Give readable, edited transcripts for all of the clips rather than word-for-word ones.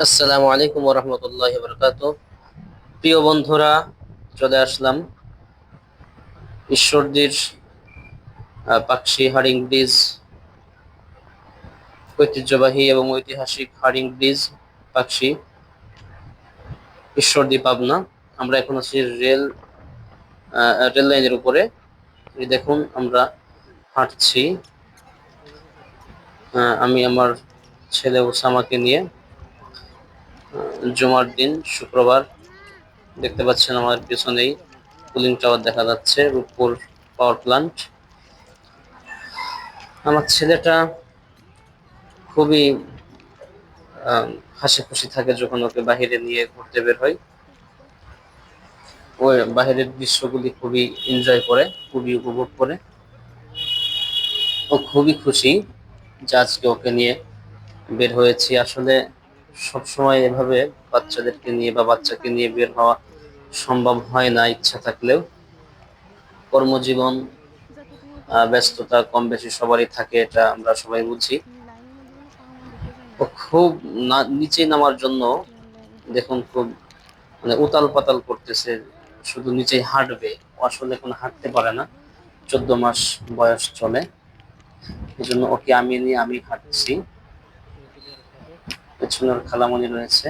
আসসালামু আলাইকুম ওরহমতুল্লাহি বারাকাতুহু। প্রিয় বন্ধুরা, চলে আসলাম ঈশ্বরদীর পাকশি হারিং ব্রিজ, ঐতিহ্যবাহী এবং ঐতিহাসিক হারিং ব্রিজ পাকশি, ঈশ্বরদী, পাবনা। আমরা এখন আছি রেল লাইনের উপরে। এই দেখুন, আমরা হাঁটছি, আমি আমার ছেলে ওসামাকে নিয়ে। জুমার দিন, শুক্রবার। দেখতে পাচ্ছেন আমার পিছনেই কুলিং টাওয়ার দেখা যাচ্ছে, রূপপুর পাওয়ার প্ল্যান্ট। আমার ছেলেটা খুবই হাসি খুশি থাকে যখন ওকে বাহিরে নিয়ে ঘুরতে বের হয়। ও বাহিরের দৃশ্যগুলি খুবই এনজয় করে, খুবই উপভোগ করে। ও খুবই খুশি যে আজকে ওকে নিয়ে বের হয়েছি। আসলে সবসময় এভাবে বাচ্চাদেরকে নিয়ে বা বাচ্চাকে নিয়ে বের হওয়া সম্ভব হয় না, ইচ্ছা থাকলেও। কর্মজীবন, ব্যস্ততা কম বেশি সবারই থাকে, এটা আমরা সবাই বুঝি। ও খুব নিচে নামার জন্য দেখুন, খুব মানে উতাল পাতাল করতেছে, শুধু নিচেই হাঁটবে। ও আসলে এখন হাঁটতে পারে না, 14 মাস বয়স চলে। এই জন্য ওকে আমি নিয়ে আমি হাঁটছি। পেছনের খালামণি রয়েছে।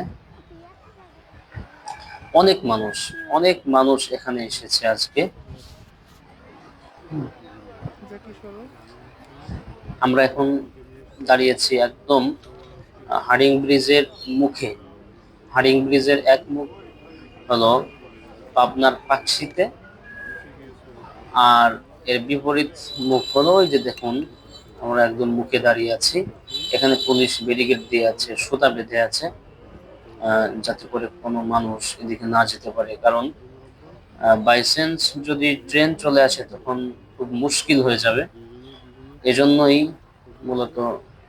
অনেক মানুষ, অনেক মানুষ এখানে এসেছে আজকে। আমরা এখন দাঁড়িয়েছি একদম হার্ডিং ব্রিজের মুখে। হার্ডিং ব্রিজের এক মুখ হলো পাবনার পাকশিতে, আর এর বিপরীত মুখ হলো ওই যে দেখুন, আমরা একদম মুখে দাঁড়িয়ে আছি। এখানে পুলিশ ব্যারিকেড দিয়ে আছে, সুতা বেঁধে আছে, যাতে করে কোনো মানুষ এদিকে না যেতে পারে। কারণ বাই চান্স যদি ট্রেন চলে আসে তখন খুব মুশকিল হয়ে যাবে। এজন্যই মূলত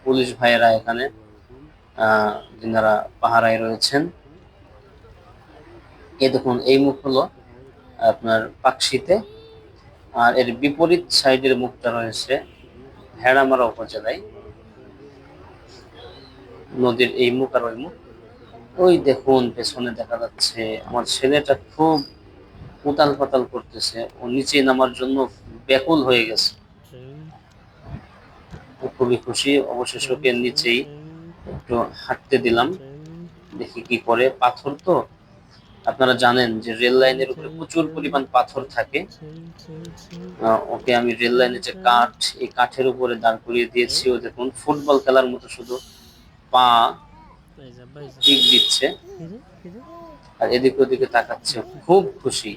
পুলিশ ভাইয়েরা এখানে যিনারা পাহারায় রয়েছেন। এই দেখুন, এই মুখ হলো আপনার পাকশিতে, আর এর বিপরীত সাইডের মুখটা রয়েছে ভেড়ামারা উপজেলায়। নদীর এই মুখ আর ওই মুখ। ওই দেখুন, পেছনে দেখা যাচ্ছে আমার ছেলেটা খুব উতাল পাতাল করতেছে, ও নিচে নামার জন্য ব্যাকুল হয়ে গেছে। ও খুবই খুশি। অবশেষে ওকে নিচেই একটু হাঁটতে দিলাম, দেখি কি করে। পাথর তো আপনারা জানেন যে রেল লাইনের উপরে প্রচুর পরিমাণ পাথর থাকে। ওকে আমি রেল লাইনের যে কাঠ, এই কাঠের উপরে দাঁড় করিয়ে দিয়েছি। ও দেখুন, ফুটবল খেলার মতো শুধু পা দিক দিচ্ছে আর এদিকে ওদিকে তাকাচ্ছে। খুব খুশি,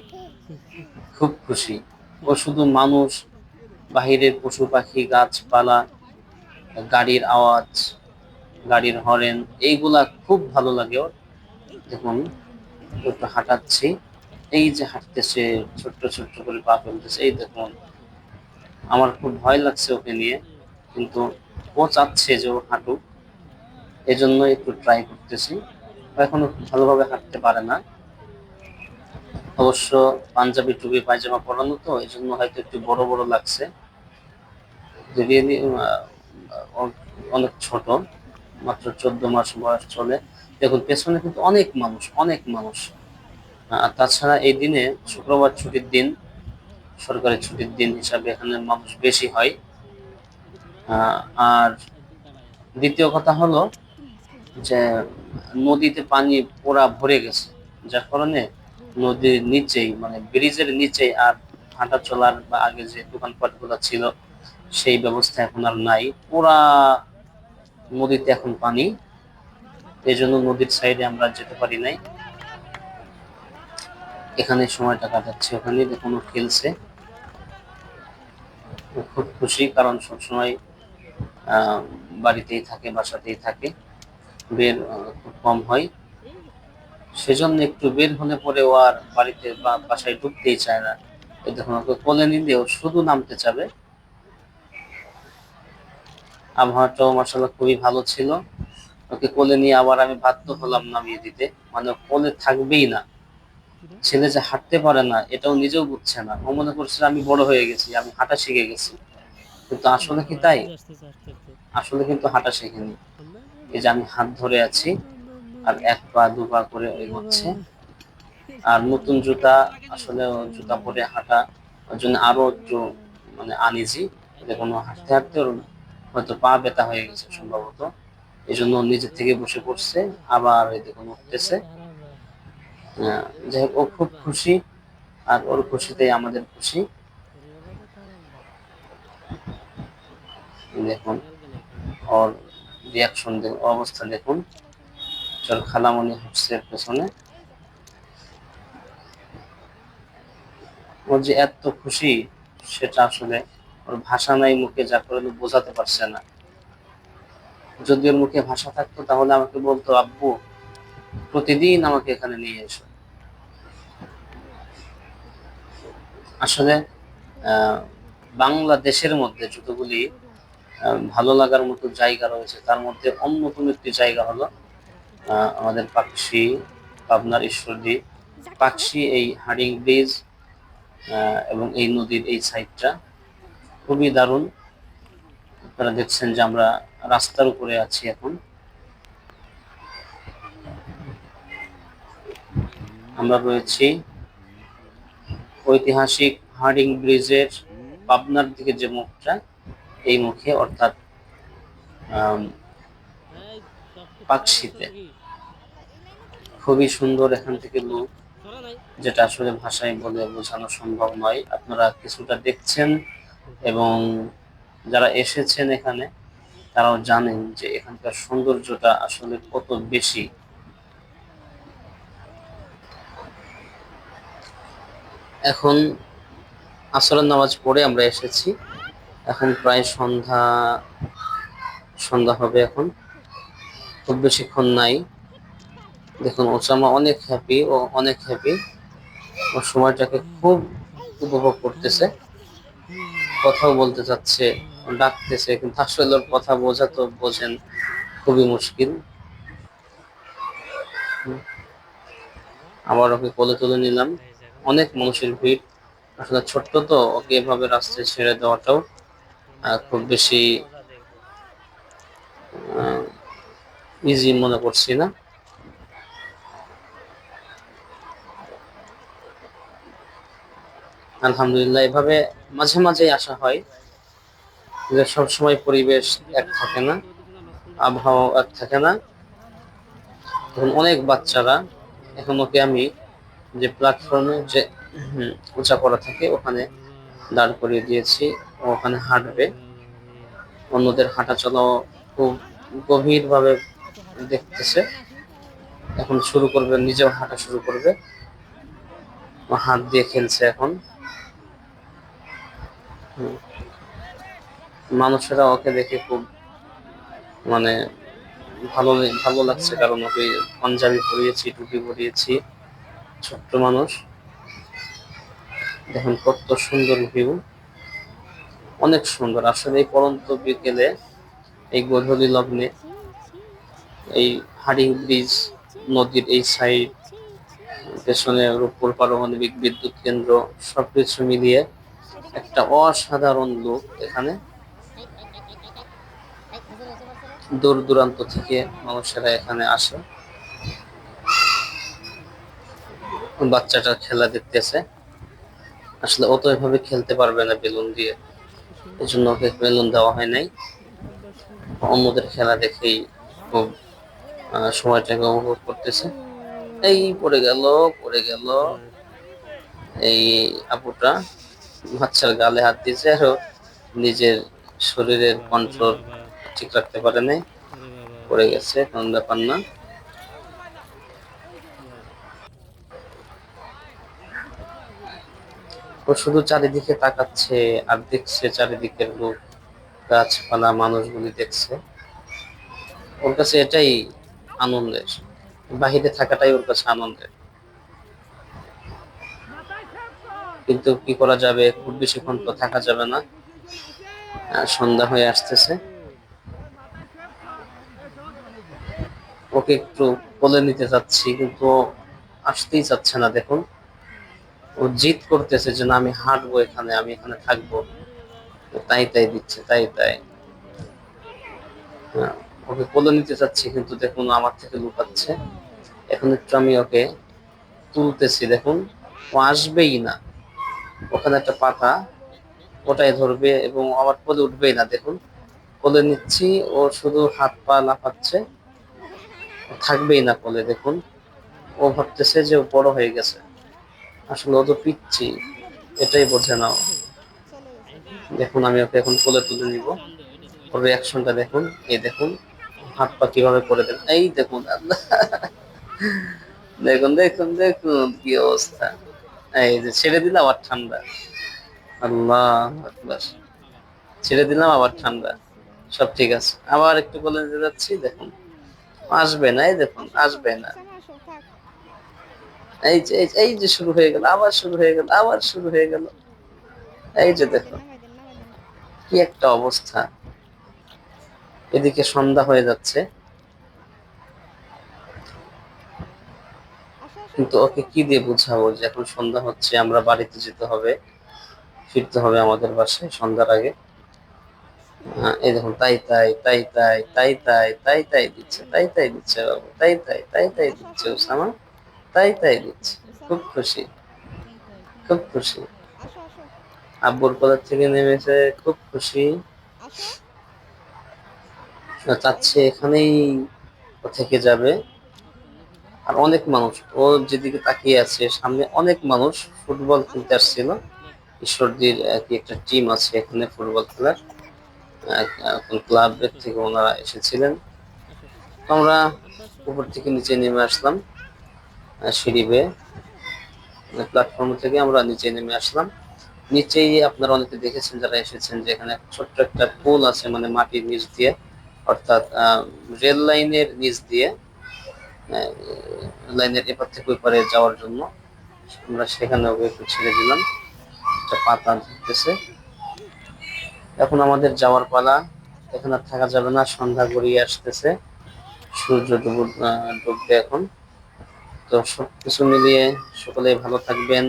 খুব খুশি। ও শুধু মানুষ, বাহিরের পশু পাখি, গাছপালা, গাড়ির আওয়াজ, গাড়ির হরেন, এইগুলা খুব ভালো লাগে ওর। দেখুন, একটু হাঁটাচ্ছি, এই যে হাঁটতেছে, ছোট্ট ছোট্ট করে পা ফেলতেছে। এই দেখুন, আমার খুব ভয় লাগছে ওকে নিয়ে, কিন্তু ও চাচ্ছে যে ও হাঁটুক, এজন্য একটু ট্রাই করতেছি। ও এখনো ভালোভাবে হাঁটতে পারে না। অবশ্য পাঞ্জাবি টুপি পায়জামা পরানো তো, এই জন্য হয়তো একটু বড় বড় লাগছে। রিয়েলি অনেক ছোট, মাত্র 14 মাস বয়স চলে। দেখুন, পেছনে কিন্তু অনেক মানুষ, অনেক মানুষ। আর তাছাড়া এই দিনে শুক্রবার ছুটির দিন, সরকারি ছুটির দিন হিসাবে এখানে মানুষ বেশি হয়। আর দ্বিতীয় কথা হলো যে নদীতে পানি পুরা ভরে গেছে, যার কারণে নদীর নিচেই, মানে ব্রিজের নিচেই আর হাঁটা চলার বা আগে যে দোকানপাট গুলো ছিল সেই ব্যবস্থা এখন আর নাই। পুরা নদীতে এখন পানি, এই জন্য নদীর সাইডে আমরা যেতে পারি নাই। এখানে সময়টা কাটাচ্ছে, ওখানে দেখুন ও খেলছে। ও খুব খুশি, কারণ সবসময় আহ বাড়িতেই থাকে, বাসাতেই থাকে, বের খুব কম হয়। সেজন্য একটু বের হলে পরে ও আর বাড়িতে বা বাসায় ঢুকতেই চায় না। এই দেখুন, ওকে কোলে নিলেও শুধু নামতে চাবে। আবহাওয়াটাও মাসাল্লাহ খুবই ভালো ছিল। ওকে কোলে নিয়ে আবার আমি বাধ্য হলাম নামিয়ে দিতে, মানে ও কোলে থাকবেই না। ছেলে যে হাঁটতে পারে না এটাও নিজেও বুঝছে না। ও মনে করছে আমি বড় হয়ে গেছি, আমি হাঁটা শিখে গেছি, কিন্তু আসলে কি তাই? আসলে কিন্তু হাঁটা শেখেনি। এই যে আমি হাত ধরে আছি, আর 1 পা 2 পা করে এগোচ্ছে। আর নতুন জুতা, আসলে জুতা পরে হাঁটা ওর জন্য আরো একটু মানে আনইজি। দেখুন হাঁটতে হাঁটতে ওর হয়তো পা ব্যথা হয়ে গেছে সম্ভবত, এই জন্য নিজের থেকে বসে পড়ছে, আবার এই দেখুন উঠতেছে। যাই হোক, ও খুব খুশি, আর ওর খুশিতেই আমাদের খুশি। দেখুন ওর রিয়াকশন, অবস্থা দেখুন। চল খালামণি হচ্ছে এর পেছনে। ওর যে এত খুশি, সেটা আসলে ওর ভাষা নাই মুখে, যা করে বোঝাতে পারছে না। যদি ওর মুখে ভাষা থাকতো তাহলে আমাকে বলতো, আব্বু প্রতিদিন আমাকে এখানে নিয়ে এসো। আসলে আহ বাংলাদেশের মধ্যে যতগুলি ভালো লাগার মতো জায়গা রয়েছে, তার মধ্যে অন্যতম একটি জায়গা হলো আমাদের পাকশি, পাবনার ঈশ্বরদী। পাকশি এই হাডিং ব্রিজ এবং এই নদীর এই সাইডটা খুবই দারুণ। আপনারা দেখছেন যে আমরা রাস্তার উপরে আছি এখন। আমরা রয়েছি ঐতিহাসিক হার্ডিং ব্রিজের পাবনার দিকে যে মুখটা, এই মুখে, অর্থাৎ পাকশিতে। খুবই সুন্দর এখান থেকে লুক, যেটা আসলে ভাষায় বলে বোঝানো সম্ভব নয়। আপনারা কিছুটা দেখছেন, এবং যারা এসেছেন এখানে তারাও জানেন যে এখানকার সৌন্দর্যটা আসলে কত বেশি। এখন আসরের নামাজ পড়ে আমরা এসেছি, এখন প্রায় সন্ধ্যা সন্ধ্যা হবে এখন, খুব বেশিক্ষণ নাই। দেখুন ওসামা অনেক হ্যাপি, ও অনেক হ্যাপি, ও সময়টাকে খুব উপভোগ করতেছে, কথাও বলতে চাচ্ছে, ডাকতেছে, কিন্তু আসলে ওর কথা বোঝা তো বোঝেন খুবই মুশকিল। আবার ওকে কোলে তুলে নিলাম। অনেক মানুষের ভিড়, আসলে ছোট্ট তো, ওকে এভাবে রাস্তায় ছেড়ে দেওয়াটাও খুব বেশি ইজি মনে করছি না। আলহামদুলিল্লাহ, এভাবে মাঝে মাঝেই আসা হয়, যে সবসময় পরিবেশ এক থাকে না, আবহাওয়া এক থাকে না। তখন অনেক বাচ্চারা, এখন ওকে আমি যে প্ল্যাটফর্মে যে উঁচা করা থাকে ওখানে দাঁড় করিয়ে দিয়েছি, ও ওখানে হাঁটবে। অন্যদের হাঁটা চলাও খুব গভীর ভাবে দেখতেছে, এখন শুরু করবে, নিজেও হাঁটা শুরু করবে। ও হাত দিয়ে খেলছে এখন। মানুষেরা ওকে দেখে খুব মানে ভালো ভালো লাগছে, কারণ ওকে পাঞ্জাবি পরিয়েছি, টুপি পরিয়েছি। ছোট্ট মানুষ, দেখুন কত সুন্দর ভিউ, অনেক সুন্দর আসলে। এই পড়ন্ত বিকেলে, এই গধূলি লগ্নে, এই হাডিং ব্রিজ, নদীর এই সাইড, পেছনে রূপপুর পারমাণবিক বিদ্যুৎ কেন্দ্র, সবকিছু মিলিয়ে একটা অসাধারণ লুক এখানে। দূর দূরান্ত থেকে মানুষেরা এখানে আসে। বাচ্চাটা খেলা দেখতেছে, আসলে ও তো এভাবে খেলতে পারবে না বেলুন দিয়ে, এই জন্য ওকে বেলুন দেওয়া হয় নাই। অন্যদের খেলা দেখেই খুব সময়টাকে উপভোগ করতেছে। এই পড়ে গেল, পড়ে গেল এই আপুটা, বাচ্চার গালে হাত দিয়েছে, আর নিজের শরীরের কন্ট্রোল ঠিক রাখতে পারে নাই, পড়ে গেছে, কোন ব্যাপার না। ও শুধু চারিদিকে তাকাচ্ছে আর দেখছে চারিদিকের লোক, গাছপালা, মানুষগুলি দেখছে। ওর কাছে এটাই আনন্দের, বাহিরে থাকাটাই ওর কাছে আনন্দের। কিন্তু কি করা যাবে, খুব বেশিক্ষণ তো থাকা যাবে না, সন্ধ্যা হয়ে আসতেছে। ওকে একটু কোলে নিতে চাচ্ছি, কিন্তু আসতেই চাচ্ছে না। দেখুন ও জিদ করতেছে যে না, আমি হাঁটবো এখানে, আমি এখানে থাকবো, তাই তাই দিচ্ছে, তাই তাই। ওকে কোলে নিতে চাচ্ছি, কিন্তু দেখুন আমার থেকে লুকাচ্ছে। এখন একটু আমি ওকে তুলতেছি, দেখুন ও আসবেই না। ওখানে একটা পাতা, ওটাই ধরবে এবং আমার কোলে উঠবেই না। দেখুন কোলে নিচ্ছি, ও শুধু হাত পা লাফাচ্ছে, ও থাকবেই না কোলে। দেখুন ও ভাবতেছে যে ও বড় হয়ে গেছে, আসলে ও তো পিচ্ছি, এটাই বোঝে না ও। দেখুন আমি ওকে এখন কোলে তুলে নিব, ওর রিয়াকশনটা দেখুন। এই দেখুন হাত পা কিভাবে করে দেন, এই দেখুন আল্লাহ, দেখুন দেখুন দেখুন কি অবস্থা। এই যে ছেড়ে দিলাম আবার ঠান্ডা, আল্লাহ আকবার, ছেড়ে দিলাম আবার ঠান্ডা। সব ঠিক আছে, আবার একটু কোলে নিতে যাচ্ছি, দেখুন আসবে না, এই দেখুন আসবে না। এই যে শুরু হয়ে গেল, আবার শুরু হয়ে গেল, আবার শুরু হয়ে গেল। এই যে দেখুন কি একটা অবস্থা। এদিকে সন্ধ্যা হয়ে যাচ্ছে, কিন্তু ওকে কি দিয়ে বুঝাবো যে এখন সন্ধ্যা হচ্ছে, আমরা বাড়িতে যেতে হবে, ফিরতে হবে আমাদের বাসায় সন্ধ্যার আগে। এই দেখুন তাই তাই তাই তাই তাই তাই তাই তাই দিচ্ছে, তাই তাই দিচ্ছে বাবু, তাই তাই তাই তাই দিচ্ছে ওসামা, তাই তাই দিচ্ছে। খুব খুশি, খুব খুশি। আব্বুর কোলের থেকে নেমেছে, খুব খুশি। চাচ্ছে এখানেই ও থেকে যাবে। আর অনেক মানুষ, ও যেদিকে তাকিয়ে আছে সামনে অনেক মানুষ ফুটবল খেলতে আসছিল। ঈশ্বরদীর কি একটা টিম আছে এখানে ফুটবল খেলার, ক্লাবের থেকে ওনারা এসেছিলেন। তো আমরা উপর থেকে নিচে নেমে আসলাম, সিঁড়ি বেয়ে প্ল্যাটফর্ম থেকে আমরা নিচে নেমে আসলাম। নিচেই আপনারা অনেকে দেখেছেন যারা এসেছেন যে এখানে ছোট্ট একটা পুল আছে, মানে মাটির নিচ দিয়ে, অর্থাৎ রেল লাইনের নিচ দিয়ে, আহ, লাইনের এপার থেকে ওই পারে যাওয়ার জন্য। আমরা সেখানে ওকে একটু ছেড়ে দিলাম, একটা পাতা ধরতেছে। এখন আমাদের যাওয়ার পালা, এখানে আর থাকা যাবে না, সন্ধ্যা গড়িয়ে আসতেছে, সূর্য ডুববে এখন। তো সবকিছু মিলিয়ে সকলে ভালো থাকবেন,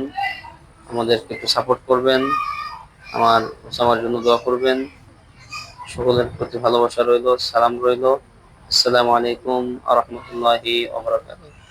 আমাদেরকে একটু সাপোর্ট করবেন, আমার জন্য দোয়া করবেন। সকলের প্রতি ভালোবাসা রইল, সালাম রইল। আসসালামু আলাইকুম আ রহমতুল্লাহি ওয়া বারাকাতুহু।